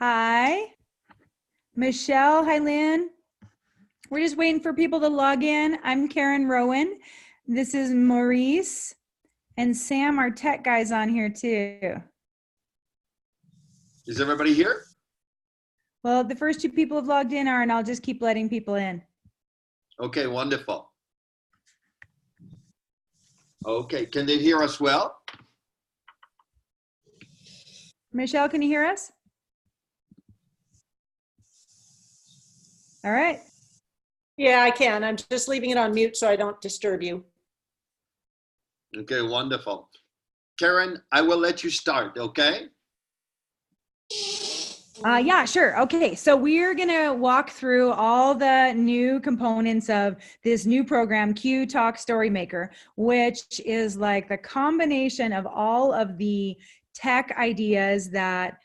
Hi. Michelle, hi Lynn. We're just waiting for people to log in. I'm Karen Rowan. This is Maurice and Sam, our tech guys, on here too. Is everybody here? Well, the first two people have logged in and I'll just keep letting people in. Okay, wonderful. Okay, can they hear us well? Michelle, can you hear us? All right. Yeah, I can. I'm just leaving it on mute so I don't disturb you. Okay, wonderful. Karen, I will let you start, okay? Yeah, sure. Okay, so we're gonna walk through all the new components of this new program, QTalk Storymaker, which is like the combination of all of the tech ideas that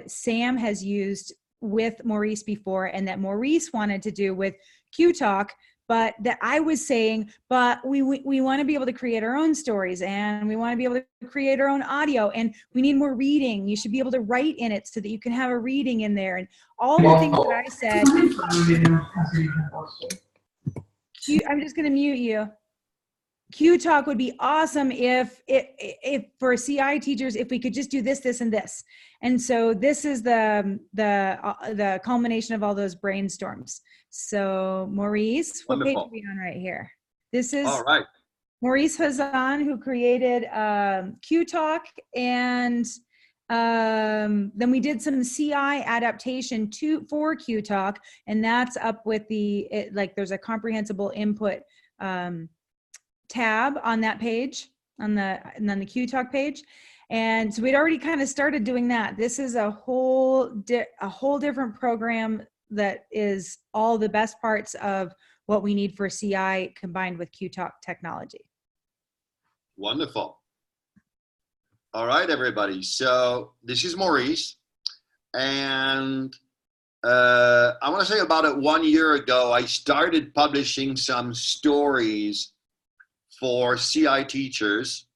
Sam has used with Maurice before and that Maurice wanted to do with QTalk, but that I was saying, but we want to be able to create our own stories and we want to be able to create our own audio and we need more reading. You should be able to write in it so that you can have a reading in there and all the things that I said. I'm just going to mute you. QTalk would be awesome if for CI teachers, if we could just do this, this, and this. And so this is the culmination of all those brainstorms. So Maurice, what page are we on right here? This is all right. Maurice Hazan, who created QTalk, and then we did some CI adaptation for QTalk, and that's up with there's a comprehensible input tab on that page, and then the QTalk page. And so we'd already kind of started doing that. This is a whole different program that is all the best parts of what we need for CI combined with QTalk technology. Wonderful. All right, everybody. So this is Maurice. And I want to say about it 1 year ago, I started publishing some stories for CI teachers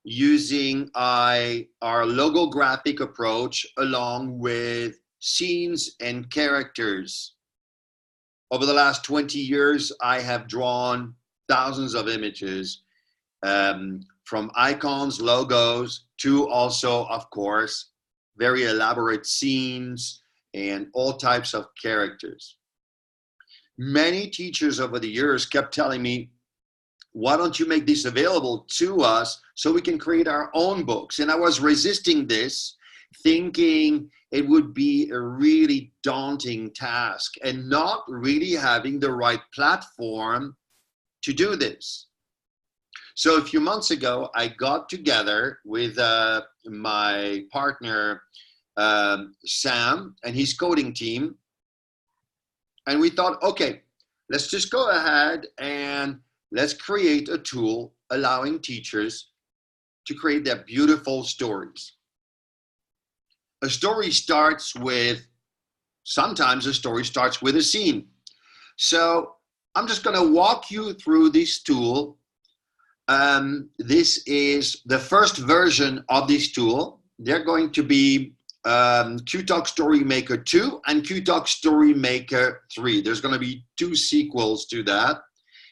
using our logographic approach along with scenes and characters. Over the last 20 years, I have drawn thousands of images from icons, logos, to also, of course, very elaborate scenes and all types of characters. Many teachers over the years kept telling me, why don't you make this available to us so we can create our own books? And I was resisting this, thinking it would be a really daunting task and not really having the right platform to do this. So a few months ago, I got together with my partner, Sam, and his coding team. And we thought, okay, let's just go ahead and let's create a tool allowing teachers to create their beautiful stories. A story starts with, sometimes a story starts with a scene. So I'm just going to walk you through this tool. This is the first version of this tool. They're going to be QTalk Storymaker 2 and QTalk Storymaker 3. There's going to be 2 sequels to that.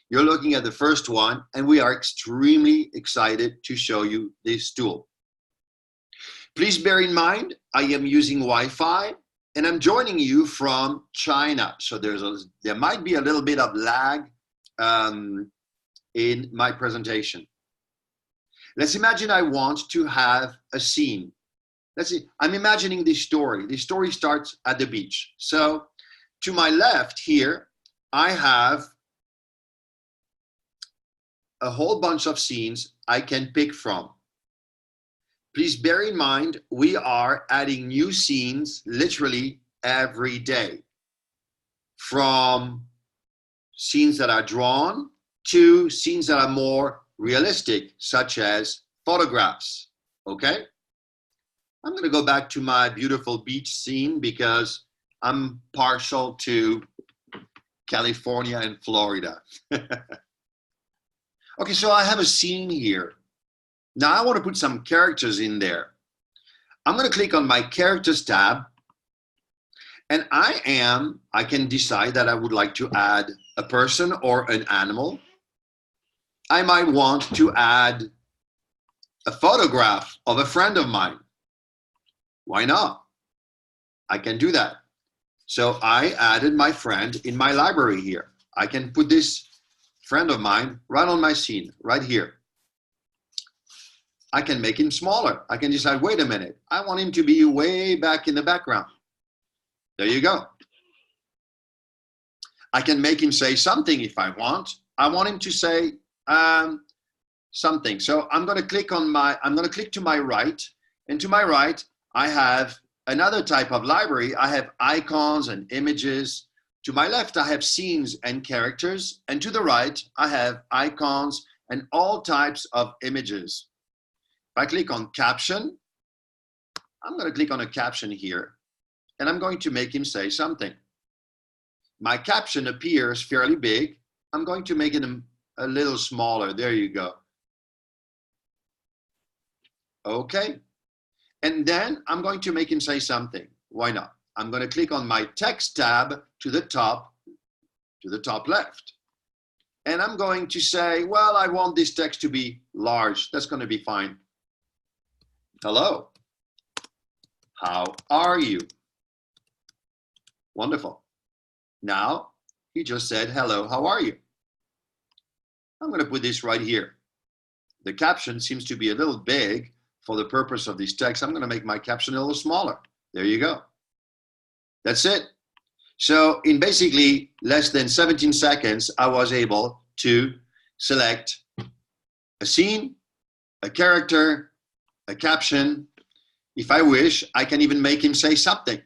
You're looking at the first one, and we are extremely excited to show you this tool. Please bear in mind, I am using Wi-Fi, and I'm joining you from China. So there might be a little bit of lag in my presentation. Let's imagine I want to have a scene. Let's see, I'm imagining this story. This story starts at the beach. So to my left here, I have a whole bunch of scenes I can pick from. Please bear in mind, we are adding new scenes literally every day. From scenes that are drawn to scenes that are more realistic, such as photographs, okay? I'm gonna go back to my beautiful beach scene because I'm partial to California and Florida. Okay, so I have a scene here. Now I want to put some characters in there. I'm going to click on my characters tab And I can decide that I would like to add a person or an animal. I might want to add a photograph of a friend of mine. Why not? I can do that. So I added my friend in my library here. I can put this friend of mine right on my scene, right here. I can make him smaller. I can decide, wait a minute, I want him to be way back in the background. There you go. I can make him say something if I want. I want him to say something. So I'm going to click to my right, and to my right, I have another type of library. I have icons and images. To my left, I have scenes and characters. And to the right, I have icons and all types of images. If I click on caption, I'm going to click on a caption here, and I'm going to make him say something. My caption appears fairly big. I'm going to make it a little smaller. There you go. Okay. And then I'm going to make him say something. Why not? I'm going to click on my text tab to the top left. And I'm going to say, well, I want this text to be large. That's going to be fine. Hello. How are you? Wonderful. Now, he just said, hello, how are you? I'm going to put this right here. The caption seems to be a little big for the purpose of this text. I'm going to make my caption a little smaller. There you go. That's it. So in basically less than 17 seconds, I was able to select a scene, a character, a caption. If I wish, I can even make him say something.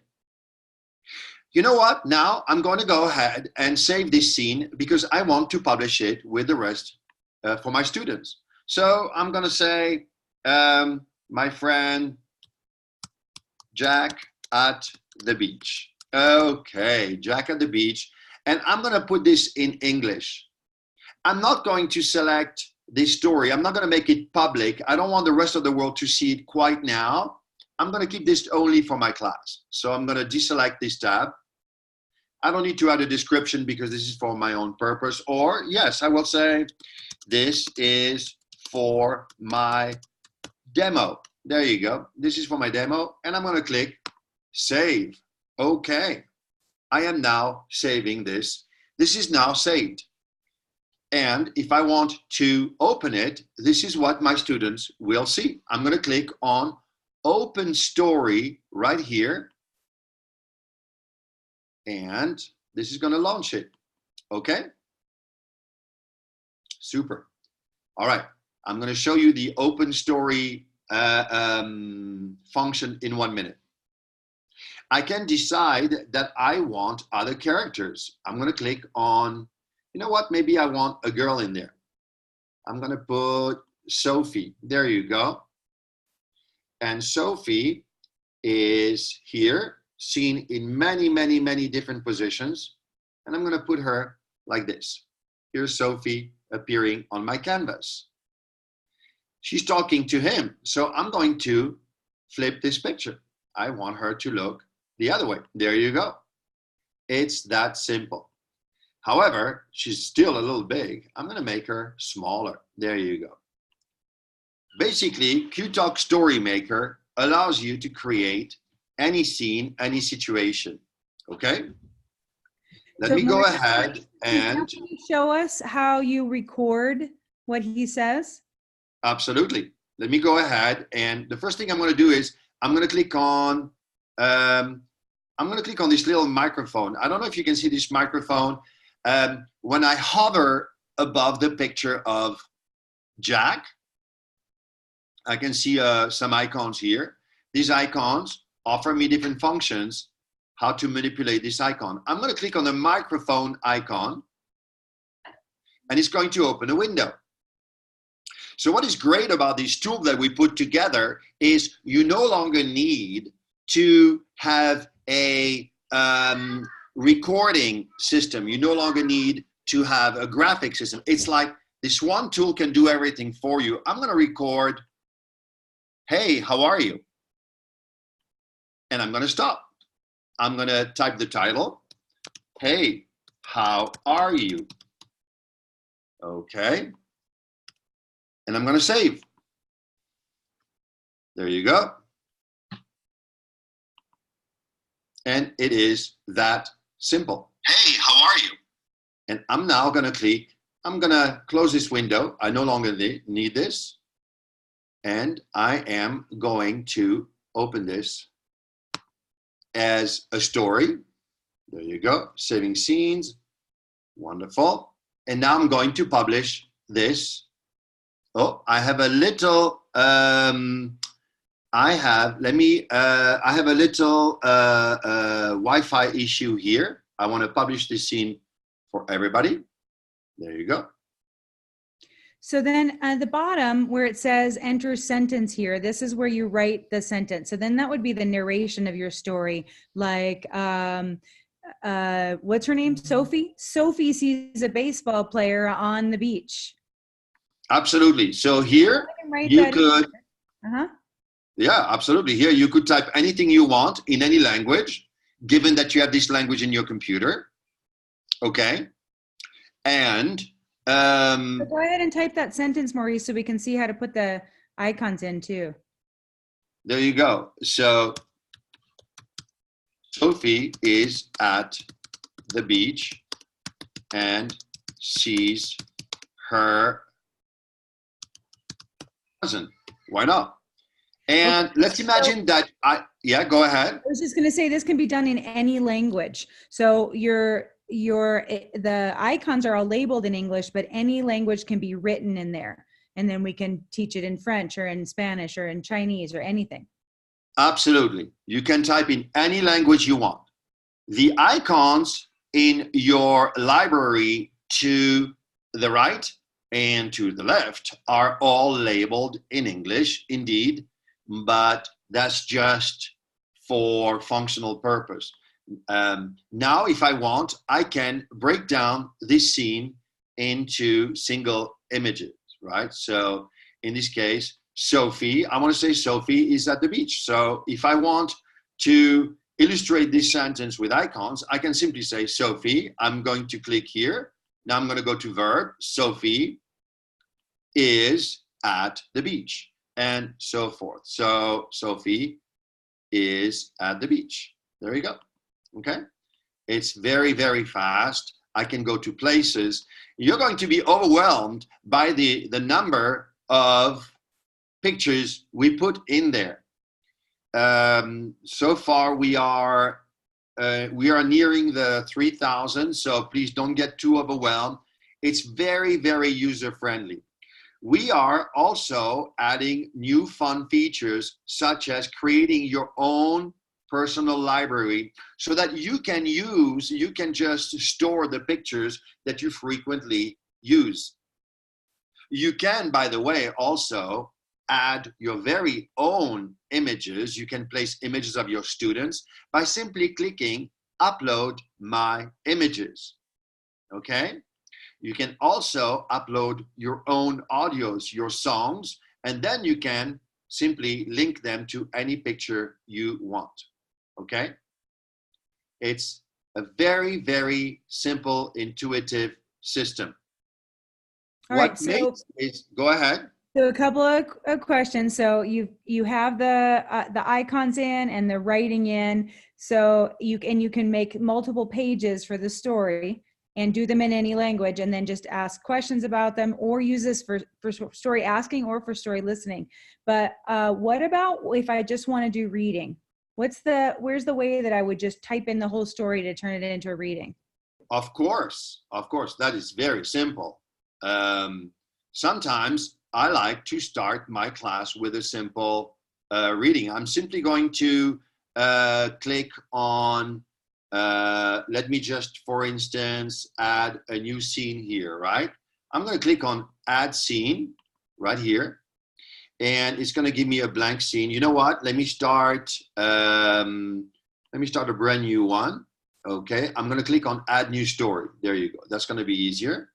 You know what? Now I'm going to go ahead and save this scene because I want to publish it with the rest for my students. So I'm going to say, my friend Jack at the beach. Okay, Jack at the beach. And I'm going to put this in English. I'm not going to select this story. I'm not going to make it public. I don't want the rest of the world to see it quite now. I'm going to keep this only for my class. So I'm going to deselect this tab. I don't need to add a description because this is for my own purpose. Or yes, I will say, this is for my demo. There you go. This is for my demo. And I'm going to click save. Okay. I am now saving this. This is now saved. And if I want to open it, this is what my students will see. I'm going to click on Open Story right here. And this is going to launch it. Okay? Super. All right. I'm going to show you the Open Story function in 1 minute. I can decide that I want other characters. I'm going to click on, you know what? Maybe I want a girl in there. I'm going to put Sophie. There you go. And Sophie is here, seen in many, many, many different positions. And I'm going to put her like this. Here's Sophie appearing on my canvas. She's talking to him. So I'm going to flip this picture. I want her to look the other way. There you go. It's that simple. However, she's still a little big. I'm going to make her smaller. There you go. Basically, QTalk Storymaker allows you to create any scene, any situation. Okay? Let me go ahead and can you show us how you record what he says? Absolutely. Let me go ahead, and the first thing I'm going to do is I'm going to click on this little microphone. I don't know if you can see this microphone. When I hover above the picture of Jack, I can see some icons here. These icons offer me different functions, how to manipulate this icon. I'm going to click on the microphone icon, and it's going to open a window. So what is great about this tool that we put together is you no longer need to have a recording system. You no longer need to have a graphic system. It's like this one tool can do everything for you. I'm going to record, hey, how are you? And I'm going to stop. I'm going to type the title. Hey, how are you? Okay. And I'm going to save. There you go. And it is that simple. Hey, how are you? And I'm now going to click. I'm going to close this window. I no longer need this. And I am going to open this as a story. There you go. Saving scenes. Wonderful. And now I'm going to publish this. Oh, I have a little, I have a little Wi-Fi issue here. I want to publish this scene for everybody. There you go. So then at the bottom where it says enter sentence here, this is where you write the sentence. So then that would be the narration of your story. Like, what's her name? Sophie? Sophie sees a baseball player on the beach. Absolutely. So here you could, yeah, absolutely. Here you could type anything you want in any language, given that you have this language in your computer. Okay. And so go ahead and type that sentence, Maurice, so we can see how to put the icons in too. There you go. So Sophie is at the beach and sees her cousin. Why not? And let's imagine that yeah, go ahead. I was just going to say this can be done in any language. So the icons are all labeled in English, but any language can be written in there. And then we can teach it in French or in Spanish or in Chinese or anything. Absolutely. You can type in any language you want. The icons in your library to the right and to the left are all labeled in English, indeed, but that's just for functional purpose. Now, if I want, I can break down this scene into single images, right? So in this case, Sophie, I want to say Sophie is at the beach. So if I want to illustrate this sentence with icons, I can simply say Sophie. I'm going to click here. Now I'm going to go to verb. Sophie is at the beach and so forth. So Sophie is at the beach. There you go. Okay. It's very, very fast. I can go to places. You're going to be overwhelmed by the number of pictures we put in there. So far we are nearing the 3,000, so please don't get too overwhelmed. It's very, very user friendly. We are also adding new fun features such as creating your own personal library so that you can just store the pictures that you frequently use. You can, by the way, also add your very own images. You can place images of your students by simply clicking upload my images. Okay? You can also upload your own audios, your songs, and then you can simply link them to any picture you want. Okay? It's a very, very simple, intuitive system. All right, so go ahead. So a couple of questions. So you have the icons in and the writing in. So you can make multiple pages for the story and do them in any language, and then just ask questions about them, or use this for story asking or for story listening. But what about if I just want to do reading? Where's the way that I would just type in the whole story to turn it into a reading? Of course, that is very simple. Sometimes I like to start my class with a simple reading. I'm simply going to click on, let me just, for instance, add a new scene here, right? I'm going to click on add scene right here, and it's going to give me a blank scene. You know what? Let me start a brand new one. Okay, I'm going to click on add new story. There you go. That's going to be easier.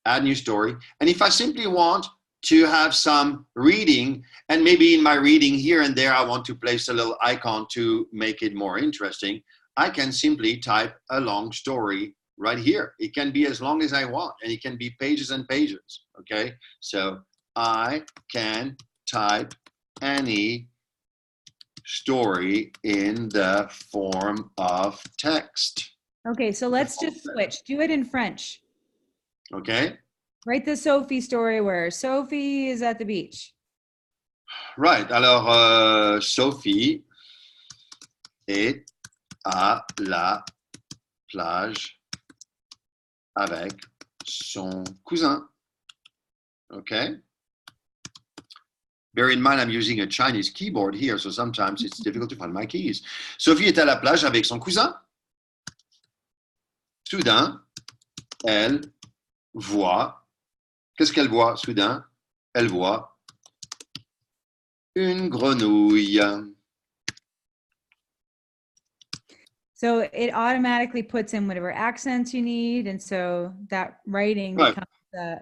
Add new story. And if I simply want to have some reading, and maybe in my reading here and there I want to place a little icon to make it more interesting, I can simply type a long story right here. It can be as long as I want, and it can be pages and pages, okay? So I can type any story in the form of text. Okay, so let's just switch. Do it in French. Okay? Write the Sophie story where Sophie is at the beach. Right. Alors, Sophie est à la plage avec son cousin. Okay? Bear in mind, I'm using a Chinese keyboard here, so sometimes it's difficult to find my keys. Sophie est à la plage avec son cousin. Soudain, elle voit. Qu'est-ce qu'elle voit soudain? Elle voit une grenouille. So it automatically puts in whatever accents you need, and so that writing Right. becomes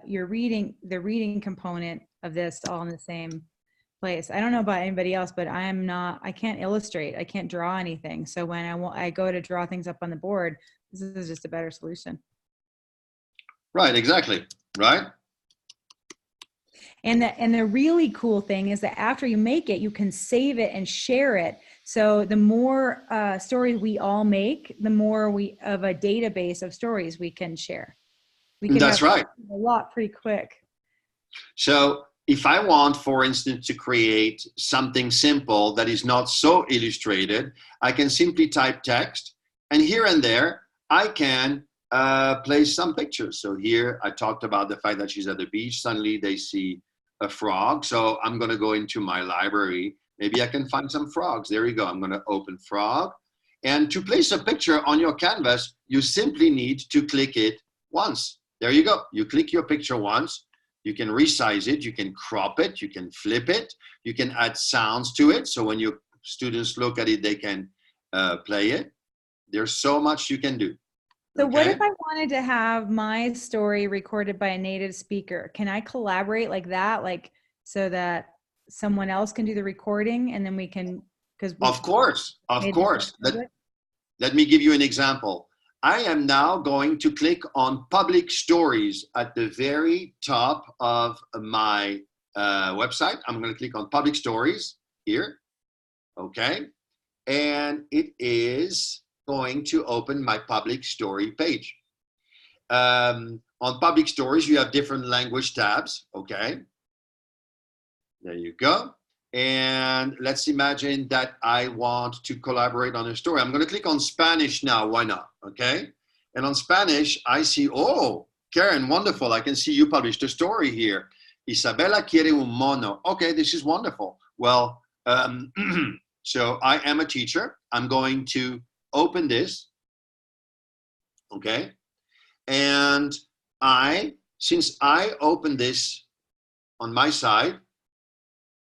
the reading component of this all in the same place. I don't know about anybody else, but I can't illustrate. I can't draw anything. So when I go to draw things up on the board, this is just a better solution. Right, exactly. Right? And the really cool thing is that after you make it, you can save it and share it. So the more stories we all make, the more of a database of stories we can share. We can That's right. a lot pretty quick. So if I want, for instance, to create something simple that is not so illustrated, I can simply type text, and here and there, I can place some pictures. So here I talked about the fact that she's at the beach. Suddenly they see a frog. So I'm going to go into my library. Maybe I can find some frogs. There you go. I'm going to open frog. And to place a picture on your canvas, you simply need to click it once. There you go. You click your picture once. You can resize it. You can crop it. You can flip it. You can add sounds to it. So when your students look at it, they can play it. There's so much you can do. So what if I wanted to have my story recorded by a native speaker? Can I collaborate like that? Like so that someone else can do the recording and then we can, Of course. Let me give you an example. I am now going to click on public stories at the very top of my website. I'm going to click on public stories here. Okay. And it is going to open my public story page. On public stories, you have different language tabs. Okay. There you go. And let's imagine that I want to collaborate on a story. I'm going to click on Spanish now. Why not? Okay. And on Spanish, I see, oh, Karen, wonderful. I can see you published a story here. Isabela quiere un mono. Okay, this is wonderful. Well, so I am a teacher. I'm going to open this. Okay. And since I opened this on my side,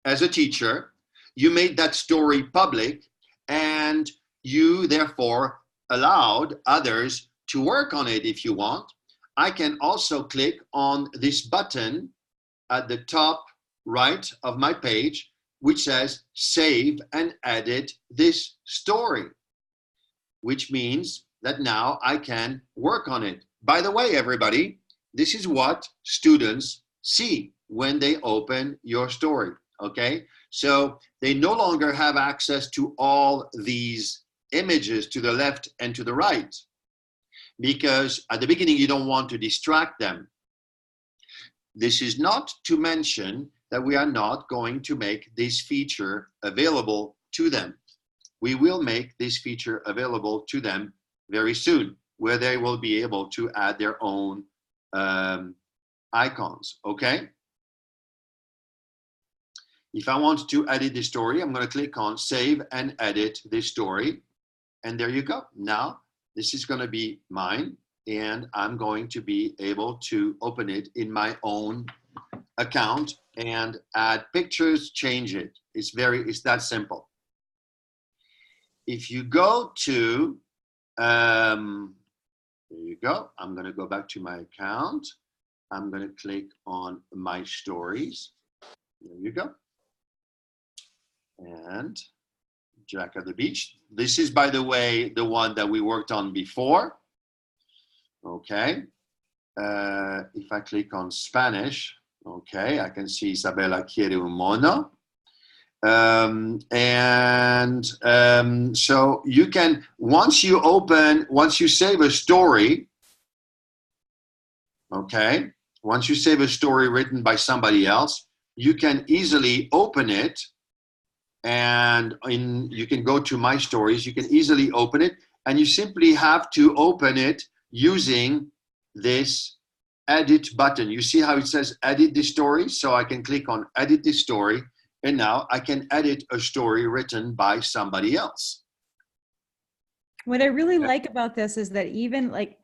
as a teacher, you made that story public and you therefore allowed others to work on it if you want. I can also click on this button at the top right of my page, which says save and edit this story, which means that now I can work on it. By the way, everybody, this is what students see when they open your story. Okay, so they no longer have access to all these images to the left and to the right, because at the beginning you don't want to distract them. This is not to mention that we are not going to make this feature available to them. We will make this feature available to them very soon, where they will be able to add their own icons. Okay. If I want to edit the story, I'm going to click on Save and Edit this story. And there you go. Now, this is going to be mine, and I'm going to be able to open it in my own account and add pictures, change it. It's that simple. If you go to, there you go. I'm going to go back to my account. I'm going to click on my stories. There you go. And Jack at the Beach. This is, by the way, the one that we worked on before. Okay. If I click on Spanish, okay, I can see Isabella quiere un mono. So you can, once you save a story, okay, once you save a story written by somebody else, you can easily open it, and you can go to My Stories, you can easily open it, and you simply have to open it using this edit button. You see how it says edit this story? So I can click on edit this story, and now I can edit a story written by somebody else. What I really like about this is that even like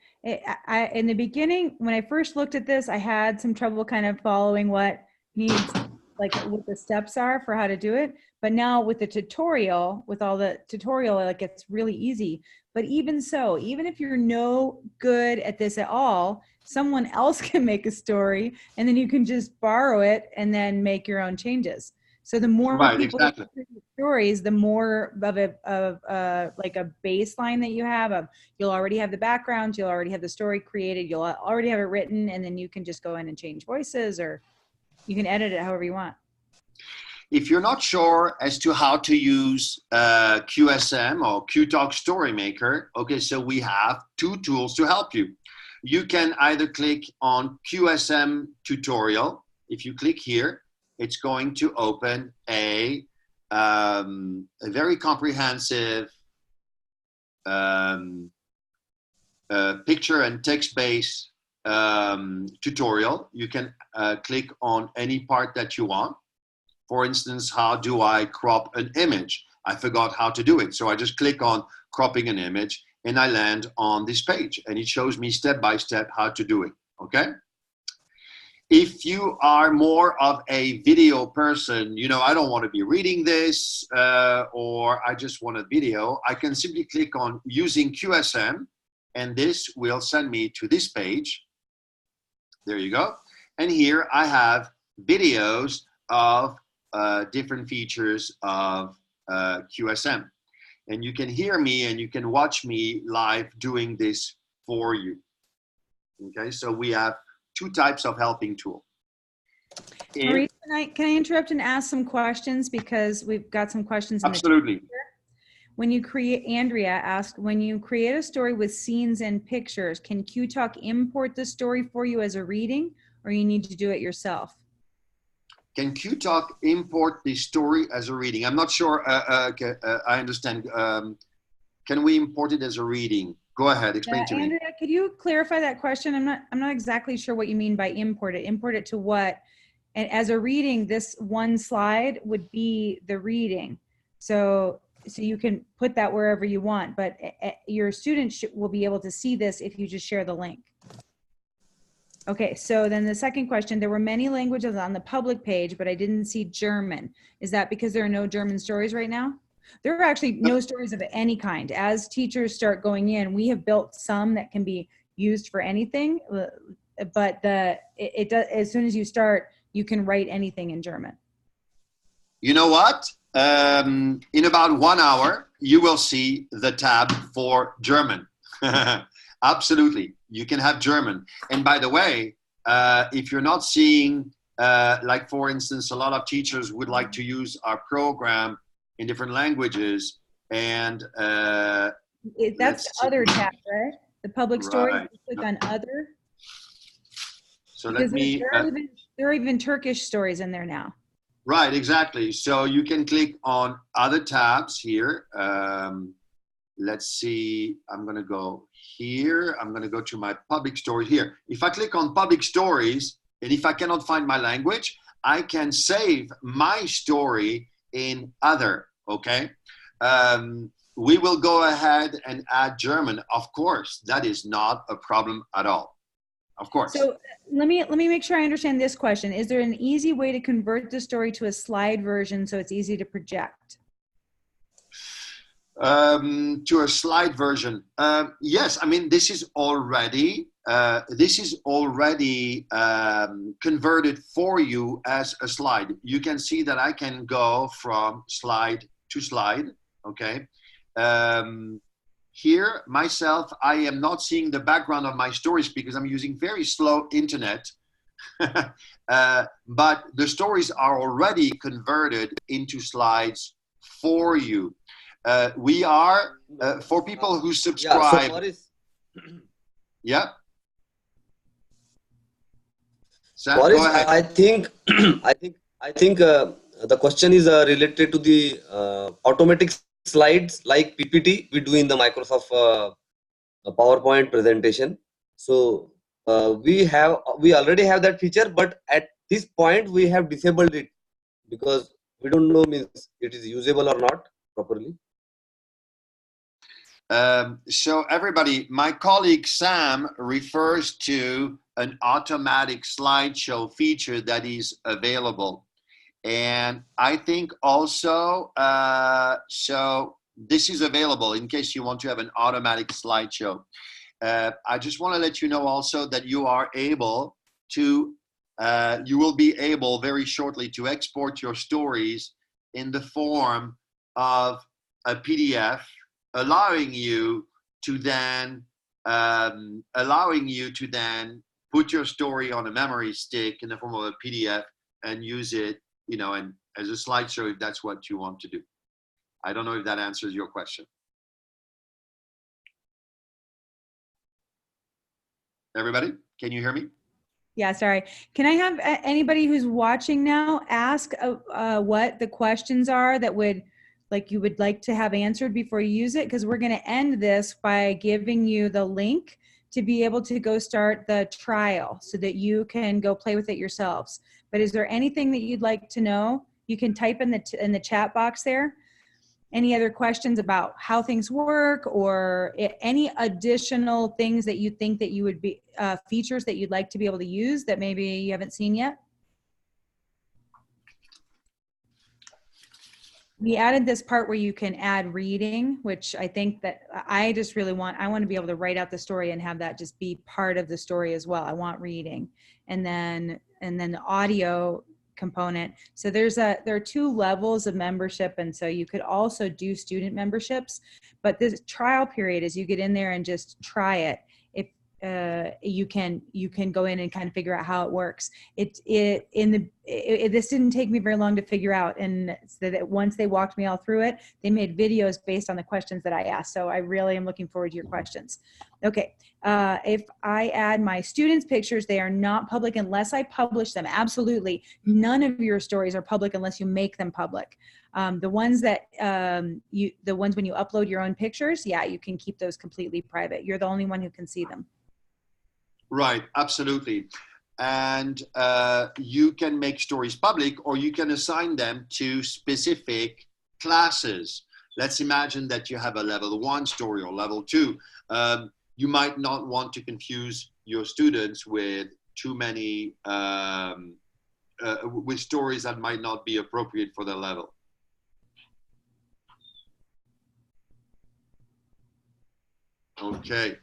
in the beginning, when I first looked at this, I had some trouble kind of following what needs, like what the steps are for how to do it. But now with the tutorial, with all the tutorial, like it's really easy. But even so, even if you're no good at this at all, someone else can make a story, and then you can just borrow it and then make your own changes. So the more people Exactly. stories, the more of like a baseline that you have of, you'll already have the background, you'll already have the story created, you'll already have it written, and then you can just go in and change voices, or you can edit it however you want. If you're not sure as to how to use QSM or QTalk Storymaker, okay, so we have two tools to help you. You can either click on QSM tutorial. If you click here, it's going to open a very comprehensive picture and text-based tutorial. You can click on any part that you want. For instance, how do I crop an image? I forgot how to do it. So I just click on cropping an image and I land on this page, and it shows me step by step how to do it, okay? If you are more of a video person, you know, I don't want to be reading this, or I just want a video, I can simply click on using QSM, and this will send me to this page. There you go. And here I have videos of different features of QSM. And you can hear me and you can watch me live doing this for you. Okay, so we have two types of helping tool. Maurice, can I interrupt and ask some questions, because we've got some questions. Absolutely. When you create, Andrea asked, when you create a story with scenes and pictures, can QTalk import the story for you as a reading, or you need to do it yourself? Can QTalk import the story as a reading? I'm not sure. I understand. Can we import it as a reading? Go ahead. Explain to me. Andrea, could you clarify that question? I'm not exactly sure what you mean by import it. Import it to what? And as a reading, this one slide would be the reading. So you can put that wherever you want, but your students will be able to see this if you just share the link. Okay, so then the second question, there were many languages on the public page, but I didn't see German. Is that because there are no German stories right now? There are actually no stories of any kind. As teachers start going in, we have built some that can be used for anything, but it does, as soon as you start, you can write anything in German. You know what? In about 1 hour, you will see the tab for German. Absolutely. You can have German. And by the way, if you're not seeing, like for instance, a lot of teachers would like to use our program in different languages, and that's the other tab, right? The public story, right. you click on other. So let me, there are even Turkish stories in there now. Right, exactly. So you can click on other tabs here. Let's see, I'm gonna go here. I'm gonna go to my public stories here. If I click on public stories, and if I cannot find my language, I can save my story in other, okay? We will go ahead and add German, of course. That is not a problem at all, of course. So let me make sure I understand this question. Is there an easy way to convert the story to a slide version so it's easy to project? To a slide version. Yes, I mean, this is already this is already converted for you as a slide. You can see that I can go from slide to slide, okay? Here, myself, I am not seeing the background of my stories because I'm using very slow internet. But the stories are already converted into slides for you. We are, for people who subscribe. Yeah, so Maurice, Yeah. Sam, Maurice, go ahead. I think, the question is related to the automatic slides like PPT we do in the Microsoft PowerPoint presentation. So we already have that feature, but at this point we have disabled it because we don't know means it is usable or not properly. So everybody, my colleague Sam refers to an automatic slideshow feature that is available. And I think also, so this is available in case you want to have an automatic slideshow. I just want to let you know also that you are able to, you will be able very shortly to export your stories in the form of a PDF, allowing you to then put your story on a memory stick in the form of a PDF and use it, you know, and as a slideshow if that's what you want to do. I don't know if that answers your question. Everybody, can you hear me? Yeah, sorry. Can I have anybody who's watching now ask what the questions are that you would like to have answered before you use it? Because we're going to end this by giving you the link to be able to go start the trial so that you can go play with it yourselves. But is there anything that you'd like to know? You can type in the chat box there. Any other questions about how things work or any additional things that you think that you would be, features that you'd like to be able to use that maybe you haven't seen yet? We added this part where you can add reading, which I think that I just really I want to be able to write out the story and have that just be part of the story as well. I want reading. And then the audio component. So there are 2 levels of membership. And so you could also do student memberships, but this trial period, as you get in there and just try it, if you can go in and kind of figure out how it works. This didn't take me very long to figure out, and so that once they walked me all through it, they made videos based on the questions that I asked. So I really am looking forward to your questions. Okay, if I add my students' pictures, they are not public unless I publish them. Absolutely, none of your stories are public unless you make them public. The ones when you upload your own pictures, yeah, you can keep those completely private. You're the only one who can see them. Right, absolutely. And you can make stories public, or you can assign them to specific classes. Let's imagine that you have a level 1 story or level 2. You might not want to confuse your students with too many, with stories that might not be appropriate for their level. Okay.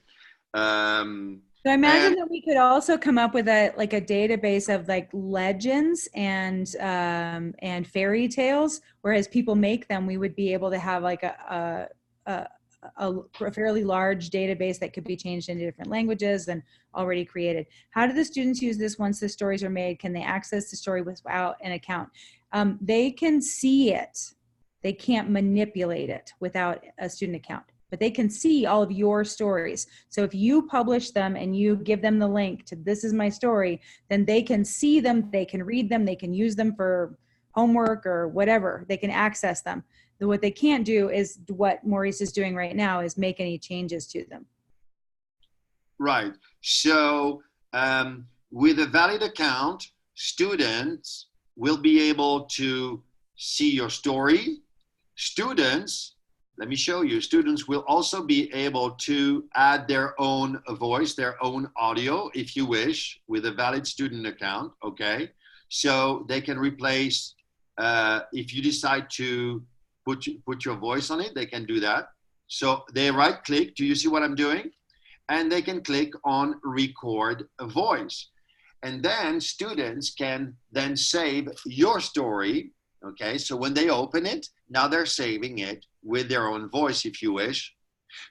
So I imagine that we could also come up with a database of like legends and fairy tales, whereas people make them, we would be able to have like a fairly large database that could be changed into different languages and already created. How do the students use this once the stories are made? Can they access the story without an account? They can see it. They can't manipulate it without a student account, but they can see all of your stories. So if you publish them and you give them the link to "this is my story," then they can see them, they can read them, they can use them for homework or whatever. They can access them. What they can't do is what Maurice is doing right now, is make any changes to them. Right. So with a valid account, students will be able to see your story. Students, let me show you, students will also be able to add their own voice, their own audio, if you wish, with a valid student account, okay? So they can replace, if you decide to put your voice on it, they can do that. So they right click, do you see what I'm doing? and they can click on record a voice. And then students can then save your story. Okay, so when they open it, now they're saving it with their own voice if you wish.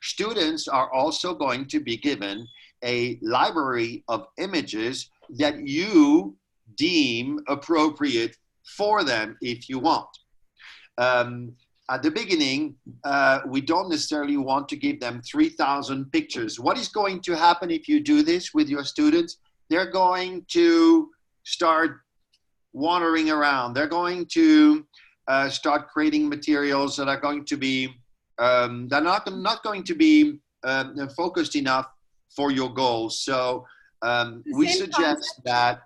Students are also going to be given a library of images that you deem appropriate for them if you want. At the beginning, we don't necessarily want to give them 3,000 pictures. What is going to happen if you do this with your students? They're going to start wandering around. They're going to start creating materials that are going to be, they're not going to be focused enough for your goals. So we suggest that,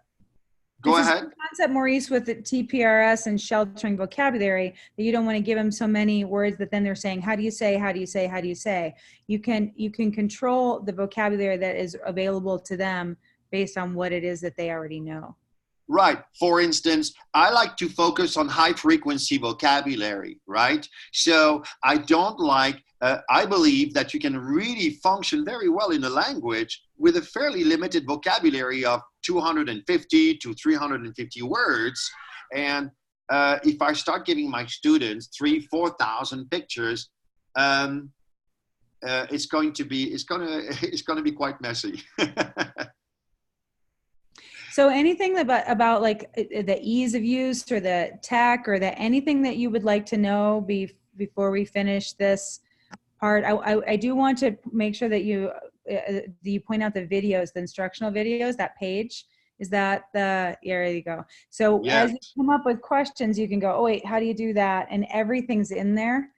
go ahead. Concept, Maurice, with the TPRS and sheltering vocabulary, that you don't want to give them so many words that then they're saying, how do you say, how do you say, how do you say? You can control the vocabulary that is available to them based on what it is that they already know. Right. For instance, I like to focus on high frequency vocabulary, right? So I don't like, I believe that you can really function very well in a language with a fairly limited vocabulary of 250 to 350 words. And if I start giving my students 4,000 pictures, it's going to be quite messy. So anything about like the ease of use or the tech or anything that you would like to know before we finish this part? I do want to make sure that you point out the videos, the instructional videos, that page. Is that yeah, there you go. So Yes. As you come up with questions, you can go, oh wait, how do you do that? And everything's in there.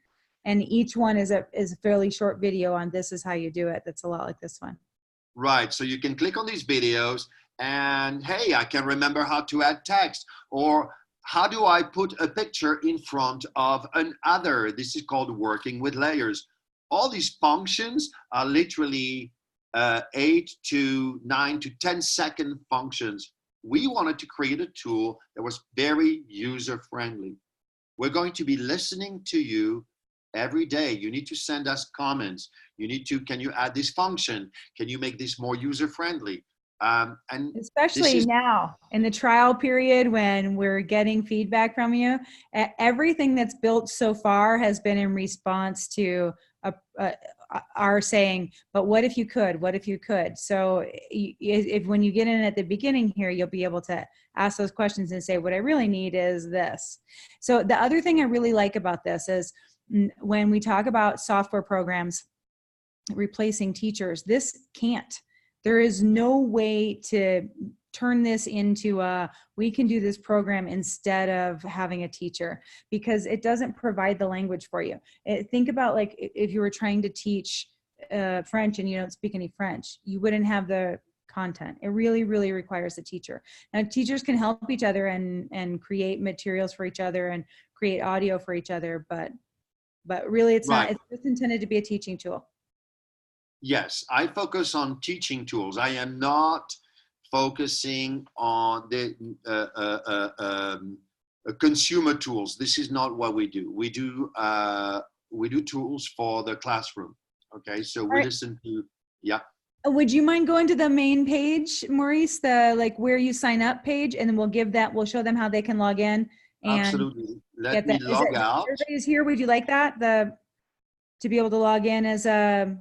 And each one is a fairly short video on this is how you do it. That's a lot like this one. Right. So you can click on these videos and, hey, I can remember how to add text, or how do I put a picture in front of another? This is called working with layers. All these functions are literally 8 to 9 to 10-second functions. We wanted to create a tool that was very user-friendly. We're going to be listening to you every day. You need to send us comments. You need to, can you add this function? Can you make this more user-friendly? And especially now in the trial period when we're getting feedback from you, everything that's built so far has been in response to our saying, but what if you could, what if you could? So if when you get in at the beginning here, you'll be able to ask those questions and say, what I really need is this. So the other thing I really like about this is when we talk about software programs replacing teachers, this can't. There is no way to turn this into we can do this program instead of having a teacher, because it doesn't provide the language for you. Think about like if you were trying to teach French and you don't speak any French, you wouldn't have the content. It really, really requires a teacher. Now, teachers can help each other and create materials for each other and create audio for each other, but really it's not, it's just intended to be a teaching tool. Yes, I focus on teaching tools. I am not focusing on the consumer tools. This is not what we do. We do tools for the classroom. Okay, so we listen to, yeah. Would you mind going to the main page, Maurice, the like where you sign up page, and then we'll show them how they can log in. And absolutely. Let me log out. Everybody's here. Would you like that? To be able to log in as a.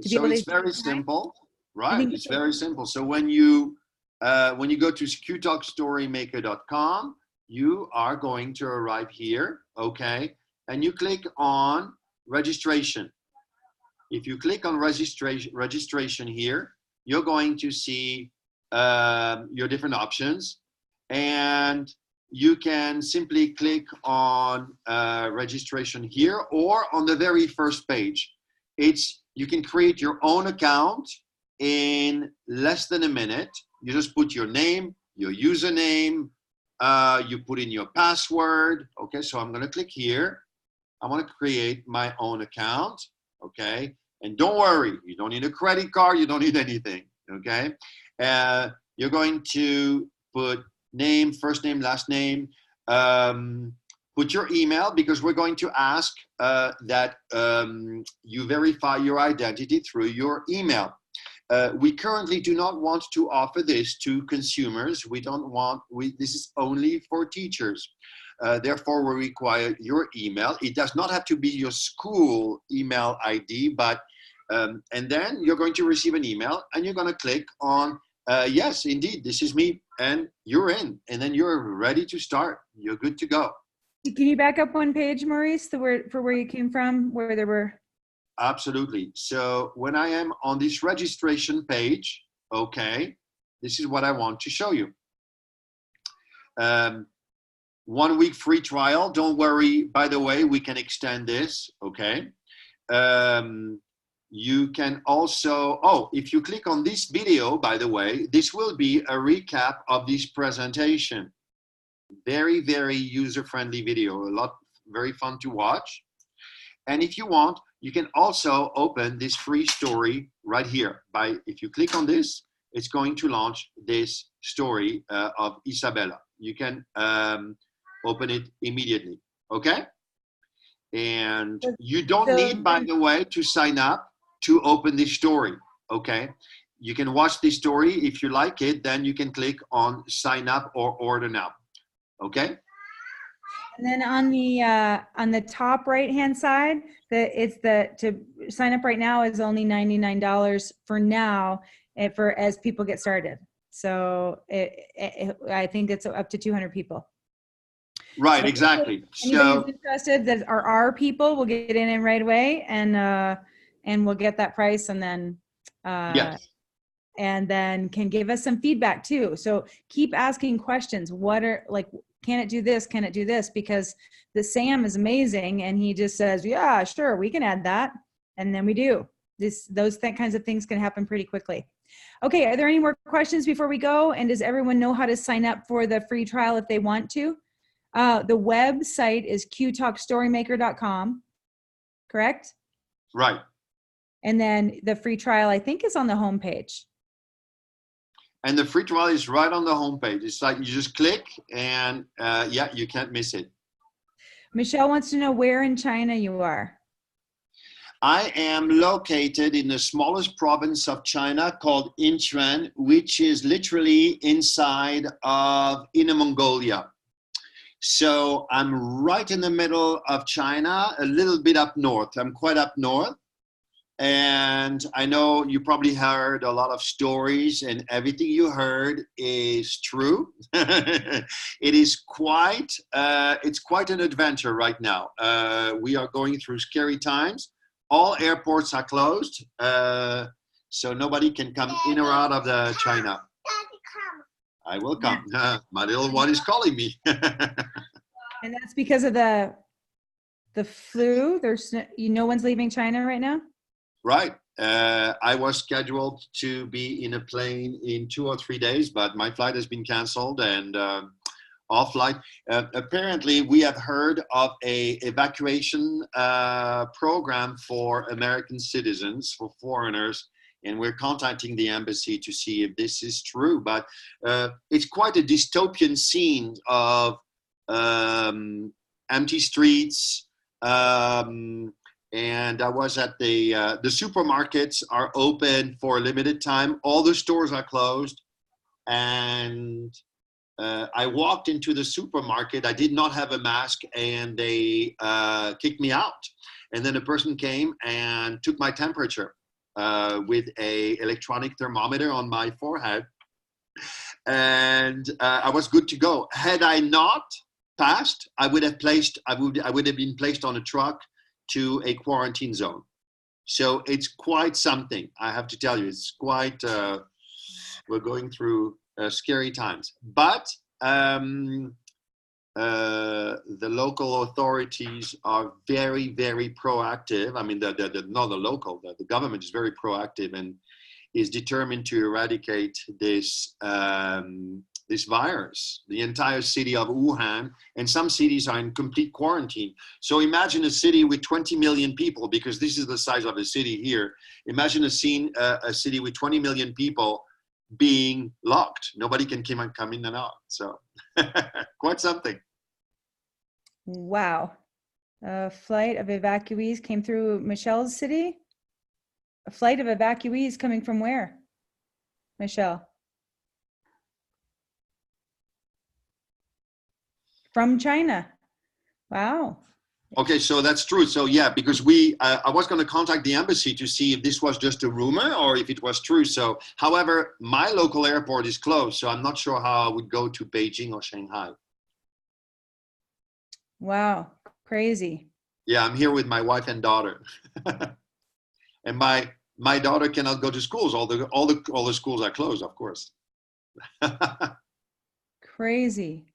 So it's very simple, right? It's very simple. So when you go to QTalkStorymaker.com, you are going to arrive here, okay? And you click on registration. If you click on registration here, you're going to see your different options, and you can simply click on registration here, or on the very first page. You can create your own account in less than a minute. You just put your name, your username, you put in your password. Okay, so I'm going to click here. I want to create my own account. Okay, and don't worry, you don't need a credit card, you don't need anything. Okay, you're going to put name, first name, last name, put your email, because we're going to ask that you verify your identity through your email. We currently do not want to offer this to consumers. We don't want, this is only for teachers. Therefore, we require your email. It does not have to be your school email ID, but, and then you're going to receive an email and you're going to click on, yes, indeed, this is me, and you're in, and then you're ready to start. You're good to go. Can you back up one page, Maurice, for where you came from, where there were? Absolutely. So when I am on this registration page, okay, this is what I want to show you. 1 week free trial. Don't worry, by the way, we can extend this, okay? You can also, oh, if you click on this video, by the way, this will be a recap of this presentation. Very, very user-friendly video, a lot, very fun to watch. And if you want, you can also open this free story right here. If you click on this, it's going to launch this story of Isabella. You can open it immediately, okay? And you don't need, by the way, to sign up to open this story, okay? You can watch this story. If you like it, then you can click on sign up or order now, okay? And then on the top right-hand side, to sign up right now is only $99 for now, as people get started. So I think it's up to 200 people. Right, so exactly. Anybody who's interested that are our people will get in right away, and we'll get that price, and then yes. And then can give us some feedback too. So keep asking questions. What are, like, can it do this? Can it do this? Because the Sam is amazing, and he just says, yeah, sure, we can add that. And then we do. Those kinds of things can happen pretty quickly. Okay, are there any more questions before we go? And does everyone know how to sign up for the free trial if they want to? The website is QTalkStorymaker.com, correct? Right. And then the free trial, I think, is on the homepage. And the free trial is right on the homepage. It's like you just click, and yeah, you can't miss it. Michelle wants to know where in China you are. I am located in the smallest province of China called Incheon, which is literally inside of Inner Mongolia. So I'm right in the middle of China, a little bit up north. I'm quite up north. And I know you probably heard a lot of stories, and everything you heard is true. It is it's quite an adventure right now. We are going through scary times. All airports are closed, so nobody can come in or out of China. I will come. My little one is calling me. And that's because of the flu. There's no one's leaving China right now. Right. I was scheduled to be in a plane in 2 or 3 days, but my flight has been canceled, and off flight. Apparently, we have heard of a evacuation program for American citizens, for foreigners, and we're contacting the embassy to see if this is true. But it's quite a dystopian scene of empty streets. And I was at the supermarkets are open for a limited time. All the stores are closed. And I walked into the supermarket. I did not have a mask, and they kicked me out. And then a person came and took my temperature with a electronic thermometer on my forehead. And I was good to go. Had I not passed, I would have been placed on a truck to a quarantine zone. So it's quite something, I have to tell you. It's quite, we're going through scary times. But the local authorities are very, very proactive. I mean, not the local, the government is very proactive and is determined to eradicate this this virus. The entire city of Wuhan, and some cities are in complete quarantine. So imagine a city with 20 million people, because this is the size of a city here. Imagine a city with 20 million people being locked. Nobody can come in and out. So quite something. Wow. A flight of evacuees came through Michelle's city. A flight of evacuees coming from where, Michelle? From China. Wow. Okay, so that's true. So yeah, because I was going to contact the embassy to see if this was just a rumor or if it was true. So, however, my local airport is closed, so I'm not sure how I would go to Beijing or Shanghai. Wow. Crazy. Yeah, I'm here with my wife and daughter, and my daughter cannot go to schools. All the schools are closed, of course. Crazy.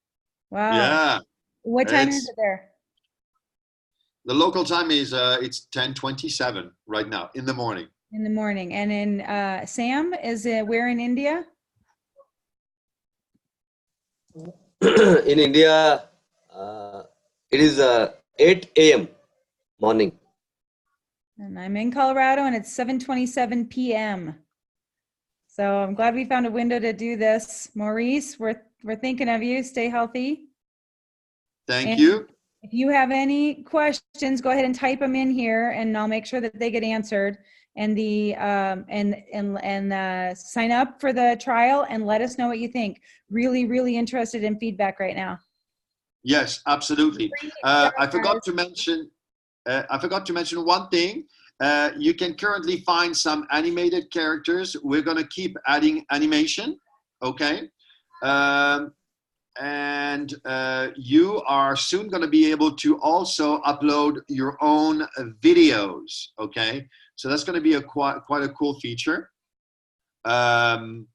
Wow. Yeah. What time is it there? The local time is it's 10:27 right now in the morning. In the morning. And in Sam, is it where in India? In India, it is 8 a.m. morning. And I'm in Colorado and it's 7:27 p.m. So I'm glad we found a window to do this. Maurice, we're thinking of you. Stay healthy. Thank you. If you have any questions, go ahead and type them in here and I'll make sure that they get answered. And sign up for the trial and let us know what you think. Really interested in feedback right now. Yes, absolutely. I forgot to mention one thing. You can currently find some animated characters. We're going to keep adding animation. Okay. And you are soon going to be able to also upload your own videos. Okay. So that's going to be quite a cool feature. You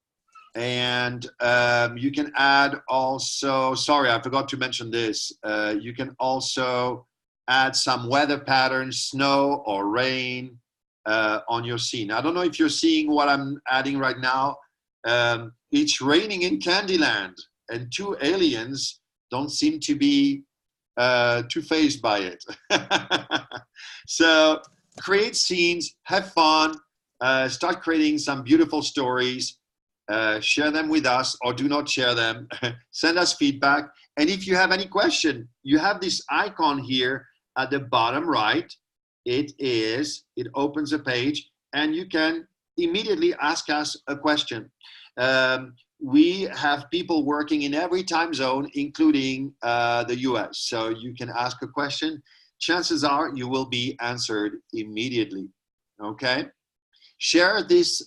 can add also, sorry, I forgot to mention this. You can also add some weather patterns, snow or rain on your scene. I don't know if you're seeing what I'm adding right now. It's raining in Candyland and two aliens don't seem to be too fazed by it. So create scenes, have fun, start creating some beautiful stories. Share them with us or do not share them. Send us feedback. And if you have any question, you have this icon here at the bottom right. It opens a page and you can immediately ask us a question. We have people working in every time zone, including the US. So you can ask a question. Chances are you will be answered immediately. Okay? Share this.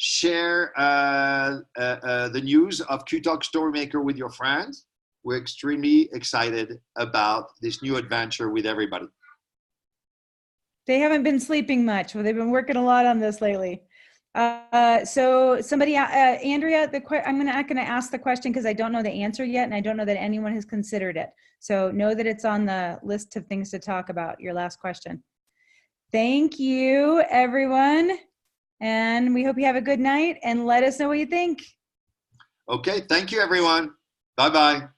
Share the news of QTalk Storymaker with your friends. We're extremely excited about this new adventure with everybody. They haven't been sleeping much. Well, they've been working a lot on this lately. So somebody, Andrea, I'm not going to ask the question because I don't know the answer yet, and I don't know that anyone has considered it. So know that it's on the list of things to talk about. Your last question. Thank you, everyone. And we hope you have a good night and let us know what you think. Okay, thank you, everyone. Bye-bye.